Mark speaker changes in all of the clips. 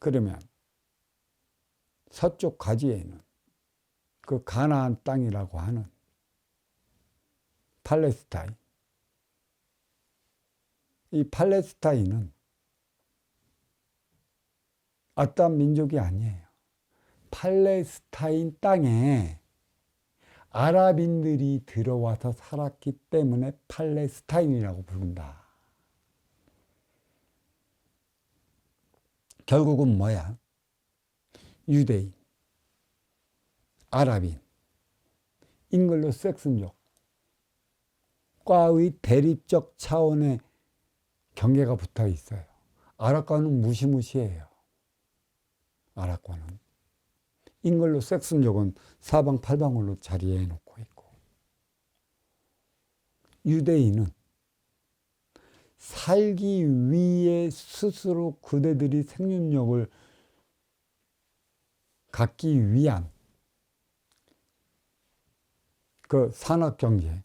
Speaker 1: 그러면 서쪽 가지에는 그 가나안 땅이라고 하는 팔레스타인, 이 팔레스타인은 어떤 민족이 아니에요. 팔레스타인 땅에 아랍인들이 들어와서 살았기 때문에 팔레스타인이라고 부른다. 결국은 뭐야? 유대인, 아랍인, 잉글로 색슨족과의 대립적 차원의 경계가 붙어 있어요. 아랍과는 무시무시해요. 아랍과는. 잉글로 색슨족은 사방팔방으로 자리해 놓고 있고, 유대인은 살기 위해 스스로 그대들이 생존력을 갖기 위한 그 산업경제,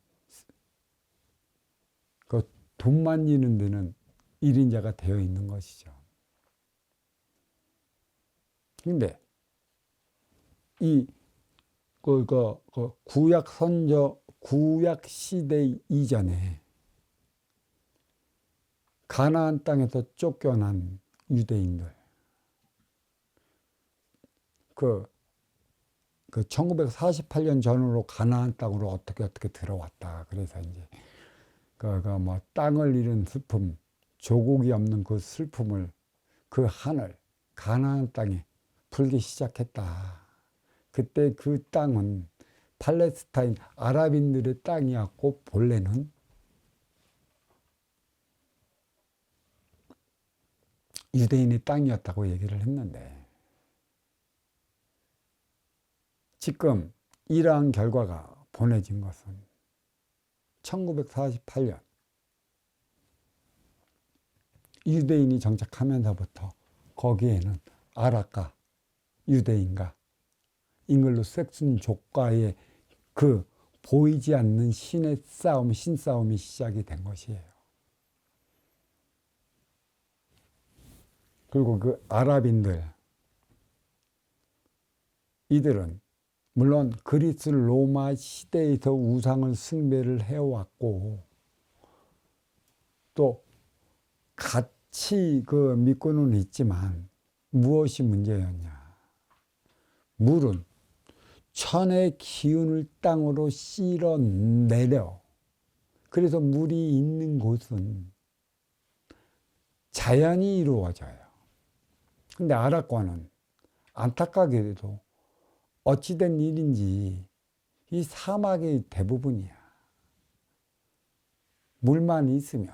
Speaker 1: 그 돈만 이는 데는 1인자가 되어 있는 것이죠. 근데 이 구약 시대 이전에 가나안 땅에서 쫓겨난 유대인들, 그 1948년 전후로 가나안 땅으로 어떻게 들어왔다. 그래서 이제 뭐 땅을 잃은 슬픔, 조국이 없는 그 슬픔을, 그 한을 가나안 땅에 풀기 시작했다. 그때 그 땅은 팔레스타인 아랍인들의 땅이었고 본래는 유대인의 땅이었다고 얘기를 했는데, 지금 이러한 결과가 보내진 것은 1948년 유대인이 정착하면서부터 거기에는 아랍과 유대인과 잉글로 색슨족과의 그 보이지 않는 신의 싸움, 신싸움이 시작이 된 것이에요. 그리고 그 아랍인들, 이들은 물론 그리스 로마 시대에서 우상을 숭배를 해왔고, 또 같이 믿고는 있지만 무엇이 문제였냐? 물은 천의 기운을 땅으로 실어내려, 그래서 물이 있는 곳은 자연이 이루어져요. 근데 아랍과는 안타깝게도 어찌된 일인지 이 사막의 대부분이야. 물만 있으면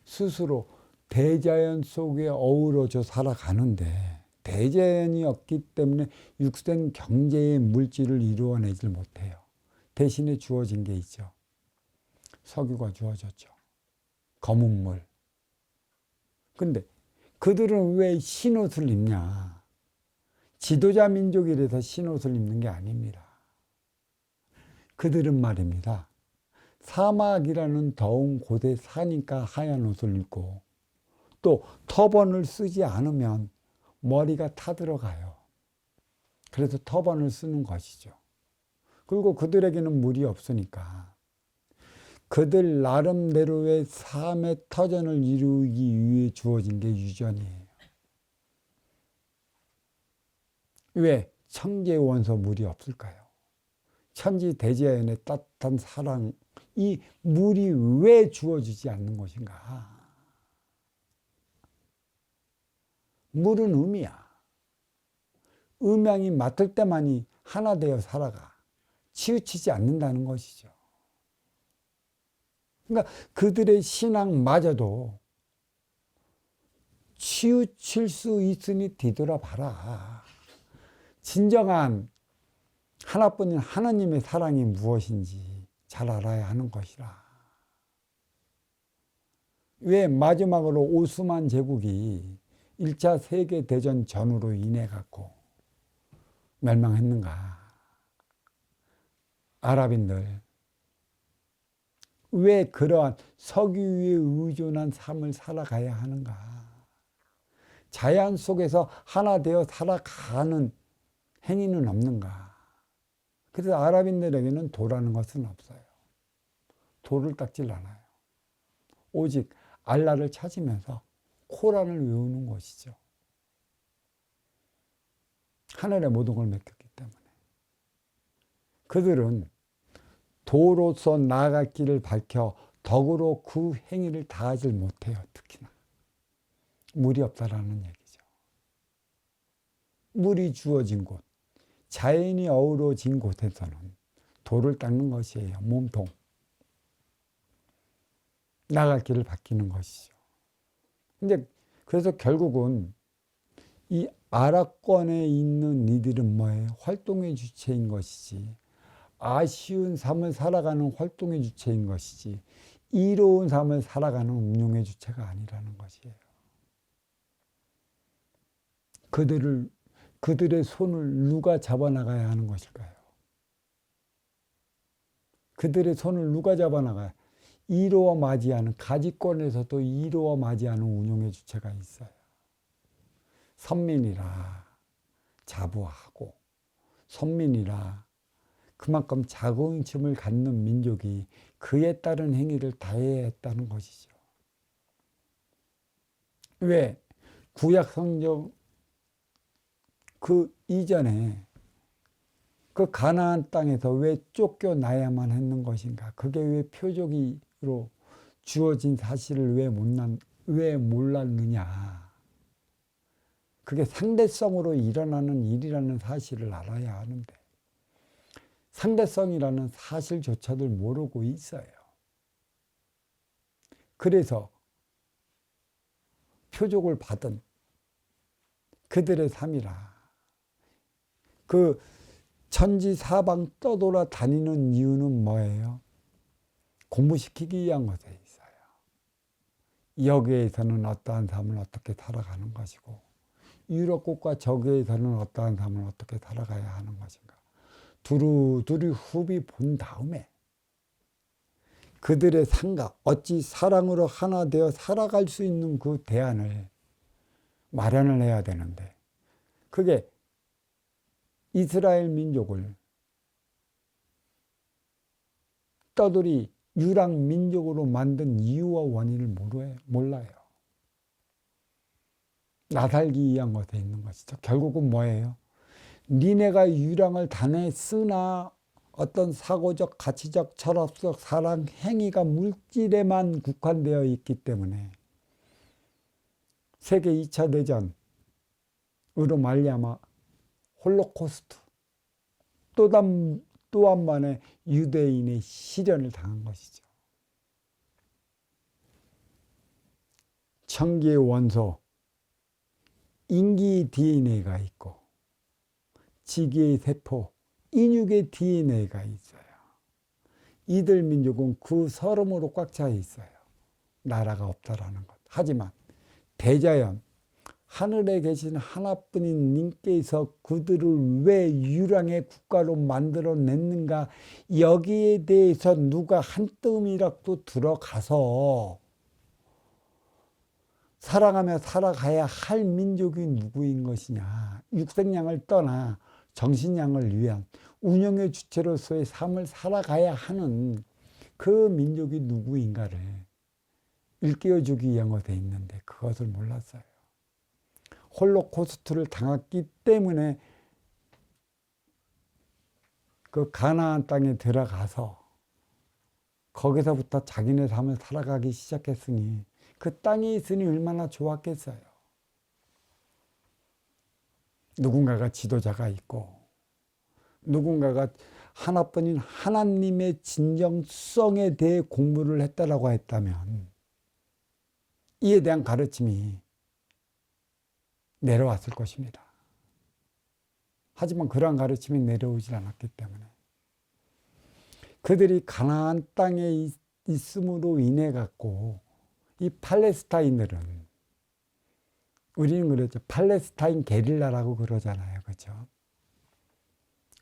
Speaker 1: 스스로 대자연 속에 어우러져 살아가는데, 대자연이 없기 때문에 육생 경제의 물질을 이루어내질 못해요. 대신에 주어진 게 있죠. 석유가 주어졌죠. 검은 물. 근데 그들은 왜 흰옷을 입냐? 지도자 민족이라서 흰옷을 입는 게 아닙니다. 그들은 말입니다, 사막이라는 더운 곳에 사니까 하얀 옷을 입고, 또 터번을 쓰지 않으면 머리가 타들어가요. 그래서 터번을 쓰는 것이죠. 그리고 그들에게는 물이 없으니까 그들 나름대로의 삶의 터전을 이루기 위해 주어진 게 유전이에요. 왜 천재 원소 물이 없을까요? 천지 대자연의 따뜻한 사랑, 이 물이 왜 주어지지 않는 것인가? 물은 음이야. 음양이 맡을 때만이 하나 되어 살아가. 치우치지 않는다는 것이죠. 그러니까 그들의 신앙마저도 치우칠 수 있으니 뒤돌아봐라. 진정한 하나뿐인 하나님의 사랑이 무엇인지 잘 알아야 하는 것이라. 왜 마지막으로 오스만 제국이 1차 세계대전 전후로 인해 갖고 멸망했는가? 아랍인들 왜 그러한 석유에 의존한 삶을 살아가야 하는가? 자연 속에서 하나 되어 살아가는 행위는 없는가? 그래서 아랍인들에게는 도라는 것은 없어요. 도를 닦질 않아요. 오직 알라를 찾으면서 코란을 외우는 것이죠. 하늘의 모든 걸 맡겼기 때문에. 그들은 도로서 나아갈 길을 밝혀 덕으로 그 행위를 다하지 못해요. 특히나. 물이 없다라는 얘기죠. 물이 주어진 곳, 자연이 어우러진 곳에서는 도를 닦는 것이에요. 몸통. 나갈 길을 밝히는 것이죠. 근데 그래서 결국은 이 아랍권에 있는 이들은 뭐예요? 활동의 주체인 것이지. 아쉬운 삶을 살아가는 활동의 주체인 것이지. 이로운 삶을 살아가는 운용의 주체가 아니라는 것이에요. 그들의 손을 누가 잡아나가야 하는 것일까요? 그들의 손을 누가 잡아나가야 이로와 맞이하는 가지권에서도 이로와 맞이하는 운용의 주체가 있어요. 선민이라 자부하고 선민이라 그만큼 자긍심을 갖는 민족이 그에 따른 행위를 다해야 했다는 것이죠. 왜? 구약 성경 그 이전에 그 가나안 땅에서 왜 쫓겨나야만 했는 것인가? 그게 왜 표적으로 주어진 사실을 왜 몰랐느냐? 그게 상대성으로 일어나는 일이라는 사실을 알아야 하는데 상대성이라는 사실조차도 모르고 있어요. 그래서 표적을 받은 그들의 삶이라. 그 천지 사방 떠돌아 다니는 이유는 뭐예요? 공부시키기 위한 것에 있어요. 여기에서는 어떠한 삶을 어떻게 살아가는 것이고 유럽국과 저기에서는 어떠한 삶을 어떻게 살아가야 하는 것인가. 두루두루 후비 본 다음에 그들의 상가 어찌 사랑으로 하나 되어 살아갈 수 있는 그 대안을 마련을 해야 되는데 그게 이스라엘 민족을 떠돌이 유랑 민족으로 만든 이유와 원인을 몰라요. 나살기 위한 것에 있는 것이죠. 결국은 뭐예요? 니네가 유랑을 단에 쓰나 어떤 사고적, 가치적, 철학적 사랑 행위가 물질에만 국한되어 있기 때문에 세계 2차 대전으로 말미암아 홀로코스트 또 한 번의 유대인의 시련을 당한 것이죠. 청기의 원소 인기 DNA가 있고 지기의 세포 인육의 DNA가 있어요. 이들 민족은 그 서름으로 꽉 차 있어요. 나라가 없다라는 것. 하지만 대자연 하늘에 계신 하나뿐인 님께서 그들을 왜 유랑의 국가로 만들어냈는가 여기에 대해서 누가 한 뜸이라도 들어가서 사랑하며 살아가야 할 민족이 누구인 것이냐. 육생양을 떠나 정신양을 위한 운영의 주체로서의 삶을 살아가야 하는 그 민족이 누구인가를 일깨워주기 위한 것에 있는데 그것을 몰랐어요. 홀로코스트를 당했기 때문에 그 가나안 땅에 들어가서 거기서부터 자기네 삶을 살아가기 시작했으니 그 땅에 있으니 얼마나 좋았겠어요. 누군가가 지도자가 있고 누군가가 하나뿐인 하나님의 진정성에 대해 공부를 했다라고 했다면 이에 대한 가르침이 내려왔을 것입니다. 하지만 그러한 가르침이 내려오질 않았기 때문에 그들이 가나안 땅에 있음으로 인해 갖고 이 팔레스타인들은 우리는 그랬죠. 팔레스타인 게릴라라고 그러잖아요. 그렇죠?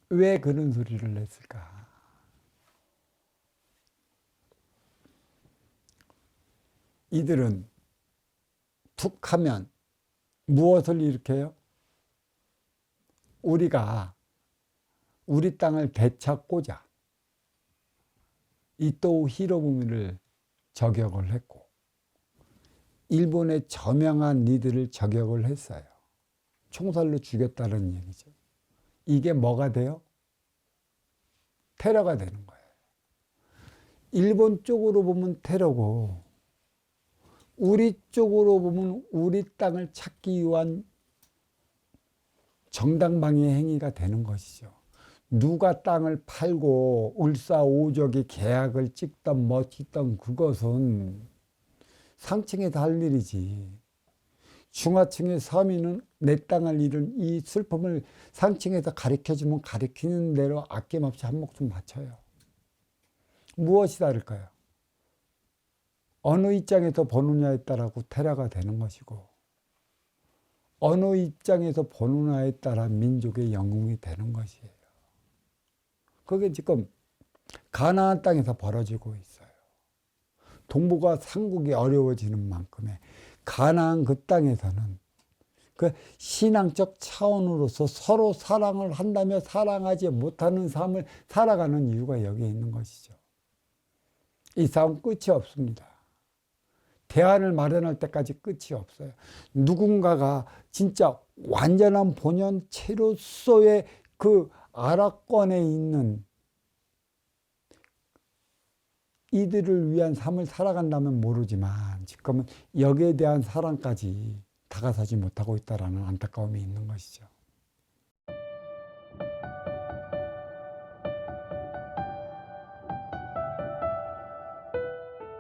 Speaker 1: 왜 그런 소리를 냈을까? 이들은 툭 하면 무엇을 일으켜요? 우리가 우리 땅을 되찾고자 이토 히로부미를 저격을 했고 일본의 저명한 리더를 저격을 했어요. 총살로 죽였다는 얘기죠. 이게 뭐가 돼요? 테러가 되는 거예요. 일본 쪽으로 보면 테러고 우리 쪽으로 보면 우리 땅을 찾기 위한 정당방위 행위가 되는 것이죠. 누가 땅을 팔고 을사오적이 계약을 찍던 멋있던 그것은 상층에서 할 일이지. 중하층의 서민은 내 땅을 잃은 이 슬픔을 상층에서 가르쳐주면 가르치는 대로 아낌없이 한 목숨 바쳐요. 무엇이 다를까요? 어느 입장에서 보느냐에 따라서 테러가 되는 것이고 어느 입장에서 보느냐에 따라 민족의 영웅이 되는 것이에요. 그게 지금 가나안 땅에서 벌어지고 있어요. 동북아 삼국이 어려워지는 만큼에 가나안 그 땅에서는 그 신앙적 차원으로서 서로 사랑을 한다며 사랑하지 못하는 삶을 살아가는 이유가 여기에 있는 것이죠. 이 싸움 끝이 없습니다. 대안을 마련할 때까지 끝이 없어요. 누군가가 진짜 완전한 본연체로서의 그 아랍권에 있는 이들을 위한 삶을 살아간다면 모르지만 지금은 여기에 대한 사랑까지 다가서지 못하고 있다는 안타까움이 있는 것이죠.